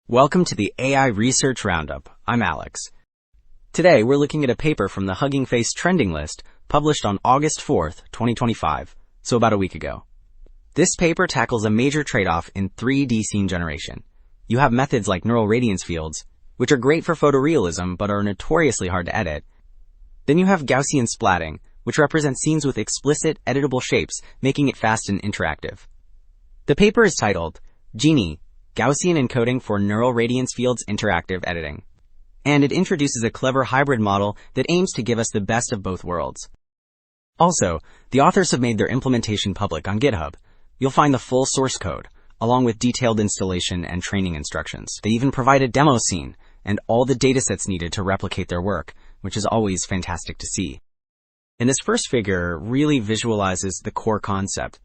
Welcome to the AI Research Roundup. I'm Alex. Today, we're looking at a paper from the Hugging Face trending list published on August 4th, 2025, so about a week ago. This paper tackles a major trade-off in 3D scene generation. You have methods like neural radiance fields, which are great for photorealism but are notoriously hard to edit. Then you have Gaussian Splatting, which represents scenes with explicit, editable shapes, making it fast and interactive. The paper is titled GENIE, Gaussian Encoding for Neural Radiance Fields Interactive Editing, and it introduces a clever hybrid model that aims to give us the best of both worlds. Also, the authors have made their implementation public on GitHub. You'll find the full source code, along with detailed installation and training instructions. They even provide a demo scene and all the datasets needed to replicate their work, which is always fantastic to see. And this first figure really visualizes the core concept.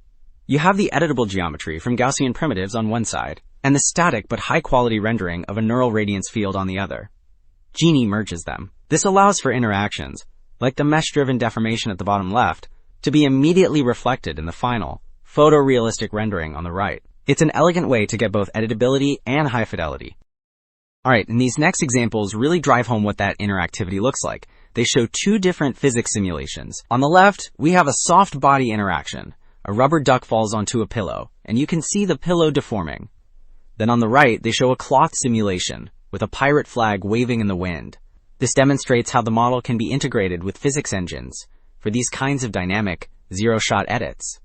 You have the editable geometry from Gaussian primitives on one side, and the static but high-quality rendering of a neural radiance field on the other. GENIE merges them. This allows for interactions, like the mesh-driven deformation at the bottom left, to be immediately reflected in the final, photorealistic rendering on the right. It's an elegant way to get both editability and high fidelity. Alright, and these next examples really drive home what that interactivity looks like. They show two different physics simulations. On the left, we have a soft body interaction. A rubber duck falls onto a pillow, and you can see the pillow deforming. Then on the right, they show a cloth simulation, with a pirate flag waving in the wind. This demonstrates how the model can be integrated with physics engines for these kinds of dynamic, zero-shot edits.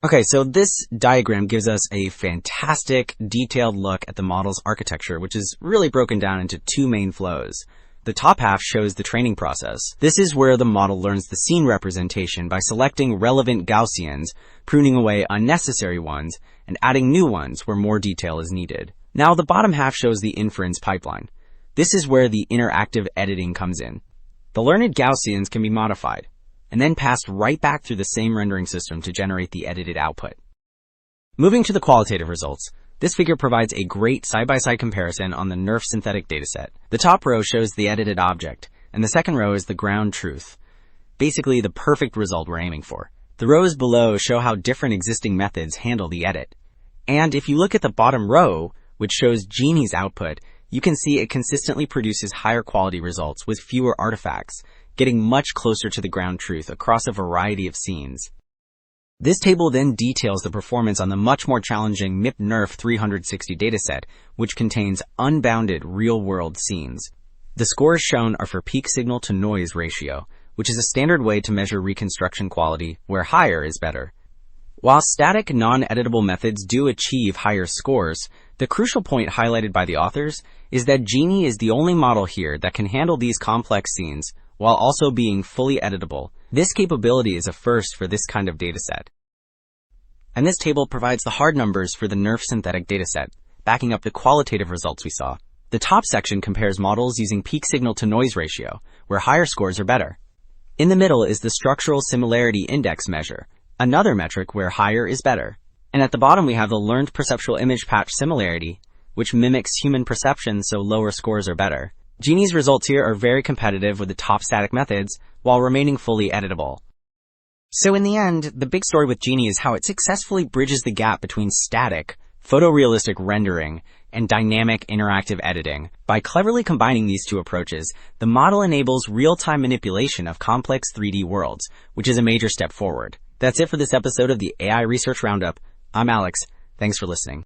Okay, so this diagram gives us a fantastic, detailed look at the model's architecture, which is really broken down into two main flows. The top half shows the training process. This is where the model learns the scene representation by selecting relevant Gaussians, pruning away unnecessary ones, and adding new ones where more detail is needed. Now the bottom half shows the inference pipeline. This is where the interactive editing comes in. The learned Gaussians can be modified, and then passed right back through the same rendering system to generate the edited output. Moving to the qualitative results, this figure provides a great side-by-side comparison on the NeRF synthetic dataset. The top row shows the edited object, and the second row is the ground truth. Basically, the perfect result we're aiming for. The rows below show how different existing methods handle the edit. And if you look at the bottom row, which shows GENIE's output, you can see it consistently produces higher quality results with fewer artifacts, getting much closer to the ground truth across a variety of scenes. This table then details the performance on the much more challenging MIP NeRF 360 dataset, which contains unbounded real-world scenes. The scores shown are for peak signal-to-noise ratio, which is a standard way to measure reconstruction quality, where higher is better. While static, non-editable methods do achieve higher scores, the crucial point highlighted by the authors is that GENIE is the only model here that can handle these complex scenes while also being fully editable. This capability is a first for this kind of dataset. And this table provides the hard numbers for the NeRF synthetic dataset, backing up the qualitative results we saw. The top section compares models using peak signal-to-noise ratio, where higher scores are better. In the middle is the structural similarity index measure, another metric where higher is better. And at the bottom we have the learned perceptual image patch similarity, which mimics human perception so lower scores are better. GENIE's results here are very competitive with the top static methods, while remaining fully editable. So in the end, the big story with GENIE is how it successfully bridges the gap between static, photorealistic rendering, and dynamic interactive editing. By cleverly combining these two approaches, the model enables real-time manipulation of complex 3D worlds, which is a major step forward. That's it for this episode of the AI Research Roundup. I'm Alex. Thanks for listening.